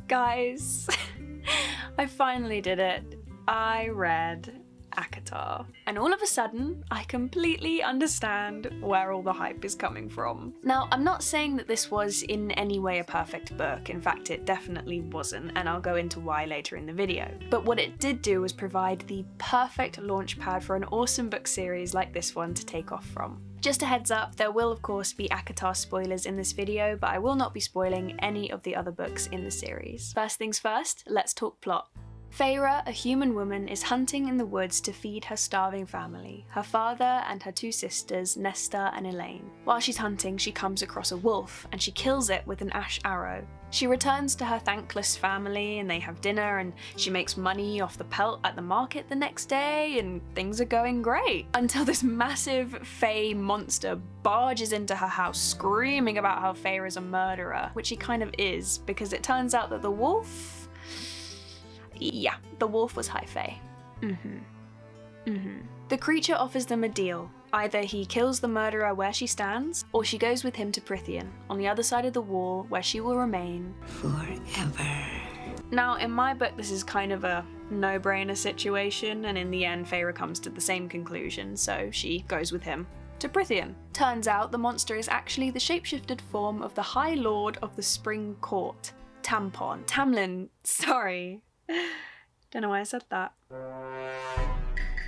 Guys, I finally did it. I read ACOTAR. And all of a sudden, I completely understand where all the hype is coming from. Now, I'm not saying that this was in any way a perfect book. In fact, it definitely wasn't, and I'll go into why later in the video. But what it did do was provide the perfect launchpad for an awesome book series like this one to take off from. Just a heads up, there will of course be ACOTAR spoilers in this video, but I will not be spoiling any of the other books in the series. First things first, let's talk plot. Feyre, a human woman, is hunting in the woods to feed her starving family, her father and her two sisters, Nesta and Elaine. While she's hunting, she comes across a wolf, and she kills it with an ash arrow. She returns to her thankless family, and they have dinner, and she makes money off the pelt at the market the next day, and things are going great. Until this massive Fey monster barges into her house screaming about how Feyre is a murderer, which he kind of is, because it turns out that the wolf... Yeah, the wolf was high fae. The creature offers them a deal. Either he kills the murderer where she stands, or she goes with him to Prythian, on the other side of the wall, where she will remain forever. Now, in my book, this is kind of a no-brainer situation, and in the end, Feyre comes to the same conclusion, so she goes with him to Prythian. Turns out the monster is actually the shapeshifted form of the High Lord of the Spring Court, Tamlin, sorry. Don't know why I said that.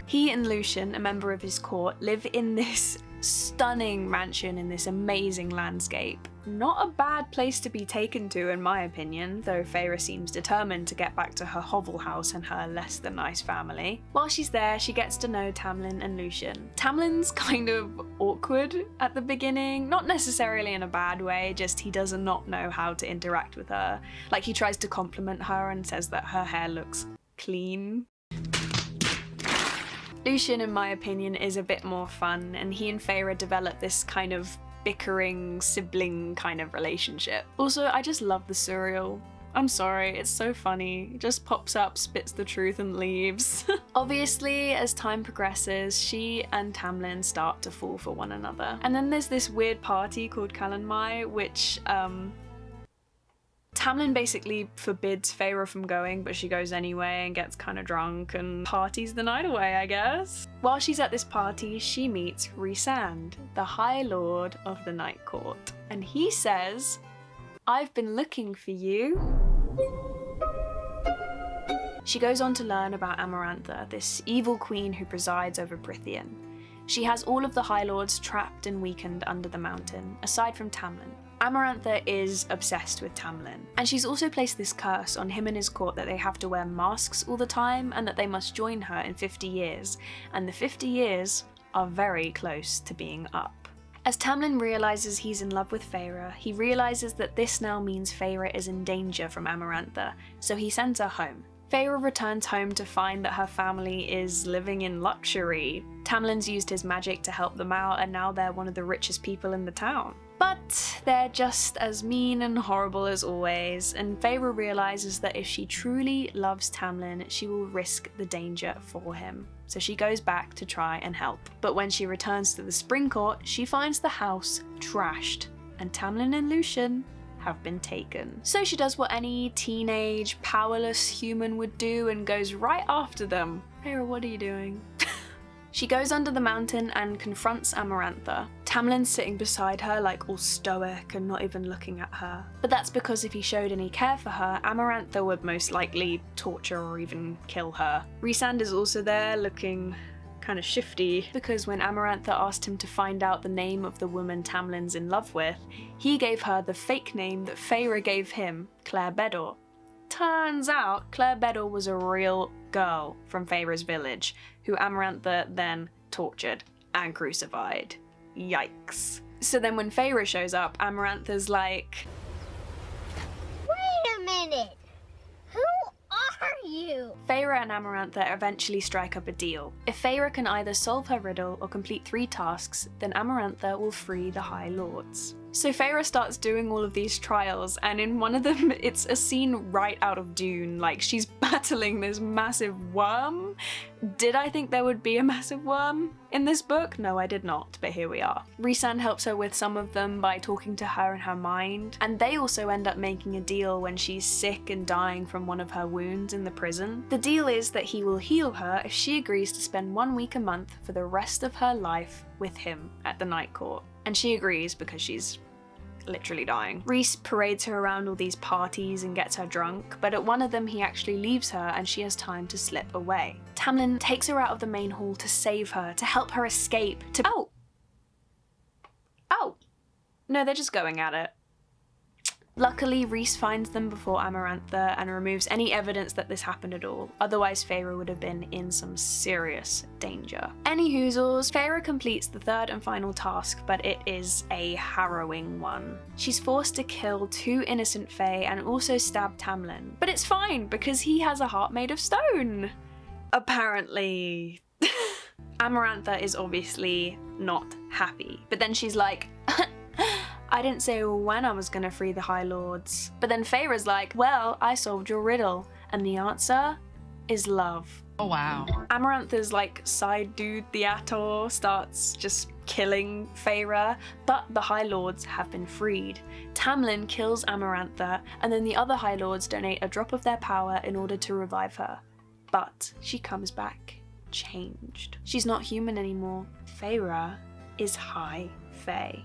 He and Lucien, a member of his court, live in this stunning mansion in this amazing landscape. Not a bad place to be taken to, in my opinion, though Feyre seems determined to get back to her hovel house and her less than nice family. While she's there, she gets to know Tamlin and Lucien. Tamlin's kind of awkward at the beginning, not necessarily in a bad way, just he does not know how to interact with her. Like, he tries to compliment her and says that her hair looks clean. Lucien, in my opinion, is a bit more fun, and he and Feyre develop this kind of bickering sibling kind of relationship. Also, I just love the cereal. I'm sorry, it's so funny. It just pops up, spits the truth, and leaves. Obviously, as time progresses, she and Tamlin start to fall for one another. And then there's this weird party called Calanmai, which, Tamlin basically forbids Feyre from going, but she goes anyway and gets kind of drunk and parties the night away, I guess. While she's at this party, she meets Rhysand, the High Lord of the Night Court. And he says, "I've been looking for you." She goes on to learn about Amarantha, this evil queen who presides over Prythian. She has all of the High Lords trapped and weakened under the mountain, aside from Tamlin. Amarantha is obsessed with Tamlin, and she's also placed this curse on him and his court that they have to wear masks all the time and that they must join her in 50 years, and the 50 years are very close to being up. As Tamlin realises he's in love with Feyre, he realises that this now means Feyre is in danger from Amarantha, so he sends her home. Feyre returns home to find that her family is living in luxury. Tamlin's used his magic to help them out, and now they're one of the richest people in the town. But they're just as mean and horrible as always, and Feyre realises that if she truly loves Tamlin, she will risk the danger for him. So she goes back to try and help. But when she returns to the Spring Court, she finds the house trashed, and Tamlin and Lucien have been taken. So she does what any teenage, powerless human would do and goes right after them. Feyre, what are you doing? She goes under the mountain and confronts Amarantha. Tamlin's sitting beside her like all stoic and not even looking at her. But that's because if he showed any care for her, Amarantha would most likely torture or even kill her. Rhysand is also there looking kind of shifty, because when Amarantha asked him to find out the name of the woman Tamlin's in love with, he gave her the fake name that Feyre gave him, Claire Bedor. Turns out Claire Bedor was a real girl from Feyre's village, who Amarantha then tortured and crucified. Yikes. So then when Feyre shows up, Amarantha's like, "Wait a minute! Who are you?" Feyre and Amarantha eventually strike up a deal. If Feyre can either solve her riddle or complete 3 tasks, then Amarantha will free the High Lords. So Feyre starts doing all of these trials, and in one of them, it's a scene right out of Dune. Like, she's battling this massive worm. Did I think there would be a massive worm in this book? No, I did not, but here we are. Rhysand helps her with some of them by talking to her in her mind, and they also end up making a deal when she's sick and dying from one of her wounds in the prison. The deal is that he will heal her if she agrees to spend 1 week a month for the rest of her life with him at the Night Court. And she agrees because she's literally dying. Rhys parades her around all these parties and gets her drunk, but at one of them he actually leaves her and she has time to slip away. Tamlin takes her out of the main hall to save her, to help her escape, to— Oh! No, they're just going at it. Luckily, Rhys finds them before Amarantha and removes any evidence that this happened at all, otherwise Feyre would have been in some serious danger. Anyhoozles, Feyre completes the third and final task, but it is a harrowing one. She's forced to kill 2 innocent Fae and also stab Tamlin, but it's fine because he has a heart made of stone! Apparently. Amarantha is obviously not happy, but then she's like, I didn't say when I was gonna free the High Lords. But then Feyre's like, well, I solved your riddle, and the answer is love. Oh wow. Amarantha's like side dude, the Ator, starts just killing Feyre, but the High Lords have been freed. Tamlin kills Amarantha, and then the other High Lords donate a drop of their power in order to revive her. But she comes back changed. She's not human anymore. Feyre is High Fae.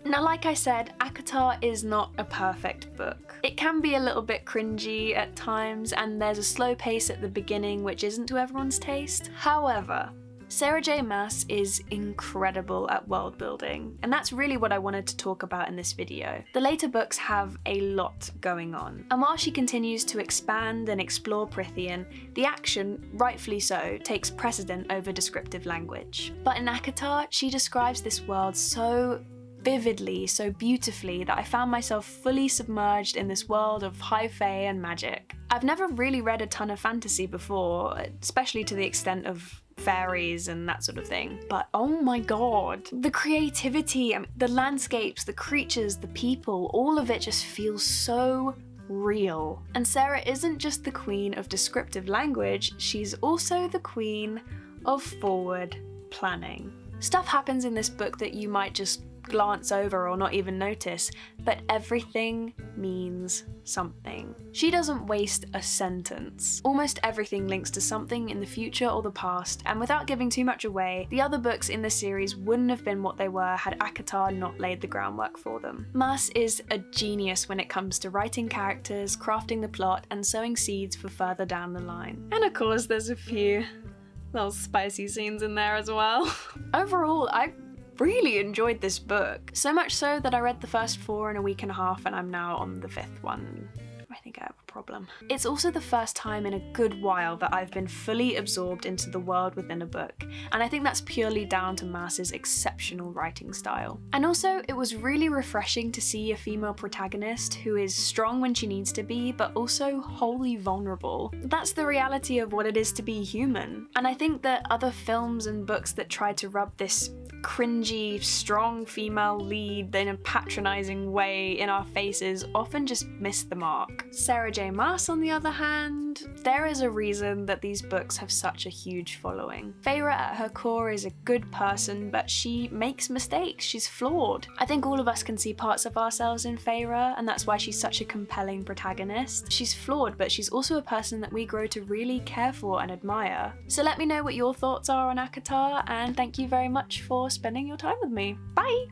Now, like I said, ACOTAR is not a perfect book. It can be a little bit cringy at times, and there's a slow pace at the beginning which isn't to everyone's taste. However, Sarah J Maas is incredible at world building, and that's really what I wanted to talk about in this video. The later books have a lot going on, and while she continues to expand and explore Prythian, the action, rightfully so, takes precedent over descriptive language. But in ACOTAR, she describes this world so vividly, so beautifully, that I found myself fully submerged in this world of high fae and magic. I've never really read a ton of fantasy before, especially to the extent of fairies and that sort of thing, but oh my god, the creativity, the landscapes, the creatures, the people, all of it just feels so real. And Sarah isn't just the queen of descriptive language, she's also the queen of forward planning. Stuff happens in this book that you might just glance over or not even notice, but everything means something. She doesn't waste a sentence. Almost everything links to something in the future or the past, and without giving too much away, the other books in the series wouldn't have been what they were had ACOTAR not laid the groundwork for them. Maas is a genius when it comes to writing characters, crafting the plot, and sowing seeds for further down the line. And of course there's a few little spicy scenes in there as well. Overall, I really enjoyed this book. So much so that I read the first 4 in a week and a half and I'm now on the 5th one. I think I have a problem. It's also the first time in a good while that I've been fully absorbed into the world within a book, and I think that's purely down to Maas's exceptional writing style. And also, it was really refreshing to see a female protagonist who is strong when she needs to be, but also wholly vulnerable. That's the reality of what it is to be human. And I think that other films and books that try to rub this cringy, strong female lead in a patronizing way in our faces often just miss the mark. Sarah J Maas, on the other hand, there is a reason that these books have such a huge following. Feyre at her core is a good person, but she makes mistakes, she's flawed. I think all of us can see parts of ourselves in Feyre, and that's why she's such a compelling protagonist. She's flawed, but she's also a person that we grow to really care for and admire. So let me know what your thoughts are on ACOTAR, and thank you very much for spending your time with me. Bye!